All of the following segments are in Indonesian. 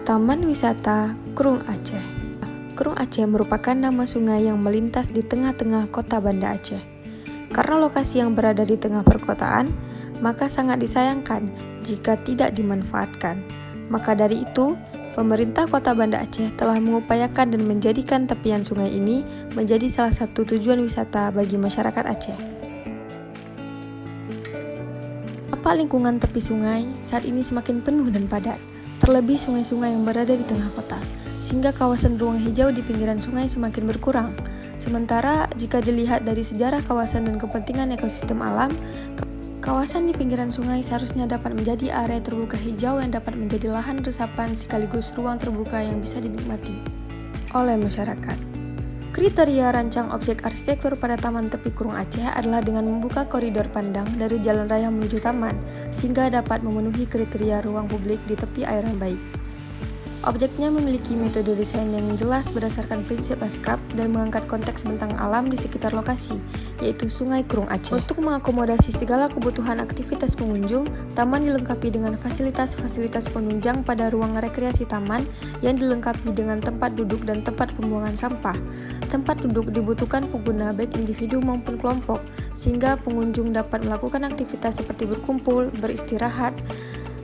Taman Wisata Krung Aceh. Krung Aceh merupakan nama sungai yang melintas di tengah-tengah kota Banda Aceh. Karena lokasi yang berada di tengah perkotaan, maka sangat disayangkan jika tidak dimanfaatkan. Maka dari itu, pemerintah kota Banda Aceh telah mengupayakan dan menjadikan tepian sungai ini menjadi salah satu tujuan wisata bagi masyarakat Aceh. Apa lingkungan tepi sungai saat ini semakin penuh dan padat, terlebih sungai-sungai yang berada di tengah kota, sehingga kawasan ruang hijau di pinggiran sungai semakin berkurang. Sementara jika dilihat dari sejarah kawasan dan kepentingan ekosistem alam, kawasan di pinggiran sungai seharusnya dapat menjadi area terbuka hijau yang dapat menjadi lahan resapan sekaligus ruang terbuka yang bisa dinikmati oleh masyarakat. Kriteria rancang objek arsitektur pada Taman Tepi Krung Aceh adalah dengan membuka koridor pandang dari jalan raya menuju taman, sehingga dapat memenuhi kriteria ruang publik di tepi air yang baik. Objeknya memiliki metode desain yang jelas berdasarkan prinsip lanskap dan mengangkat konteks bentang alam di sekitar lokasi, yaitu Sungai Krung Aceh. Untuk mengakomodasi segala kebutuhan aktivitas pengunjung, taman dilengkapi dengan fasilitas-fasilitas penunjang pada ruang rekreasi taman yang dilengkapi dengan tempat duduk dan tempat pembuangan sampah. Tempat duduk dibutuhkan pengguna baik individu maupun kelompok, sehingga pengunjung dapat melakukan aktivitas seperti berkumpul, beristirahat,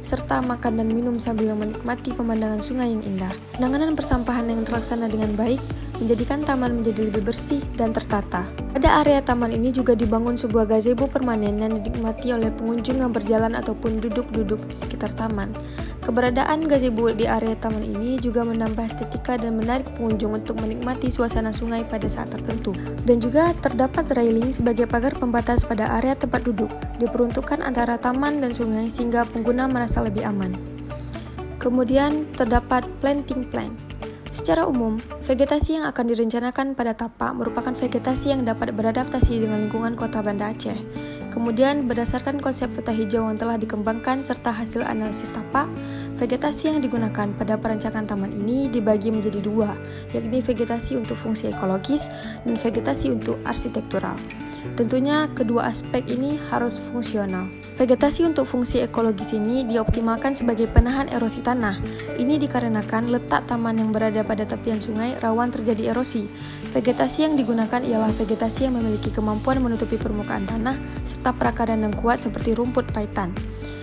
serta makan dan minum sambil menikmati pemandangan sungai yang indah. Penanganan persampahan yang terlaksana dengan baik menjadikan taman menjadi lebih bersih dan tertata. Pada area taman ini juga dibangun sebuah gazebo permanen yang dinikmati oleh pengunjung yang berjalan ataupun duduk-duduk di sekitar taman. Keberadaan gazebo di area taman ini juga menambah estetika dan menarik pengunjung untuk menikmati suasana sungai pada saat tertentu. Dan juga terdapat railing sebagai pagar pembatas pada area tempat duduk, diperuntukkan antara taman dan sungai sehingga pengguna merasa lebih aman. Kemudian terdapat planting plan. Secara umum, vegetasi yang akan direncanakan pada tapak merupakan vegetasi yang dapat beradaptasi dengan lingkungan kota Banda Aceh. Kemudian, berdasarkan konsep peta hijau yang telah dikembangkan serta hasil analisis tapak, vegetasi yang digunakan pada perencanaan taman ini dibagi menjadi dua, yakni vegetasi untuk fungsi ekologis dan vegetasi untuk arsitektural. Tentunya, kedua aspek ini harus fungsional. Vegetasi untuk fungsi ekologis ini dioptimalkan sebagai penahan erosi tanah. Ini dikarenakan letak taman yang berada pada tepian sungai rawan terjadi erosi. Vegetasi yang digunakan ialah vegetasi yang memiliki kemampuan menutupi permukaan tanah serta perakaran yang kuat seperti rumput paitan.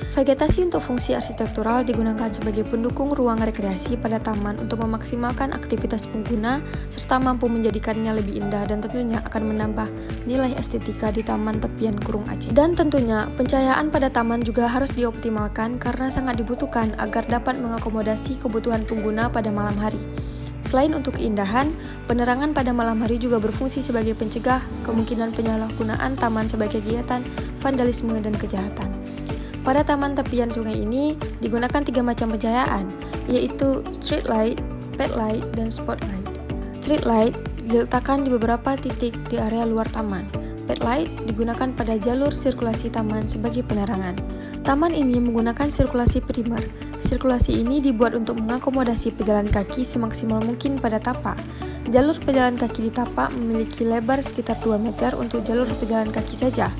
Vegetasi untuk fungsi arsitektural digunakan sebagai pendukung ruang rekreasi pada taman untuk memaksimalkan aktivitas pengguna serta mampu menjadikannya lebih indah dan tentunya akan menambah nilai estetika di Taman Tepian Krung Aceh. Dan tentunya pencahayaan pada taman juga harus dioptimalkan karena sangat dibutuhkan agar dapat mengakomodasi kebutuhan pengguna pada malam hari. Selain untuk keindahan, penerangan pada malam hari juga berfungsi sebagai pencegah kemungkinan penyalahgunaan taman sebagai kegiatan vandalisme dan kejahatan. Pada taman tepian sungai ini digunakan 3 macam pencahayaan, yaitu street light, pad light, dan spotlight. Street light diletakkan di beberapa titik di area luar taman. Pad light digunakan pada jalur sirkulasi taman sebagai penerangan. Taman ini menggunakan sirkulasi primer. Sirkulasi ini dibuat untuk mengakomodasi pejalan kaki semaksimal mungkin pada tapak. Jalur pejalan kaki di tapak memiliki lebar sekitar 2 meter untuk jalur pejalan kaki saja.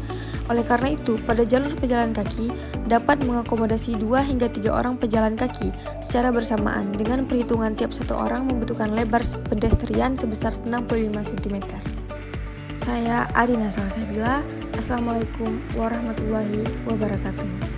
Oleh karena itu, pada jalur pejalan kaki dapat mengakomodasi 2 hingga 3 orang pejalan kaki secara bersamaan dengan perhitungan tiap satu orang membutuhkan lebar pedestrian sebesar 65 cm. Saya Arina Salsabila. Assalamualaikum warahmatullahi wabarakatuh.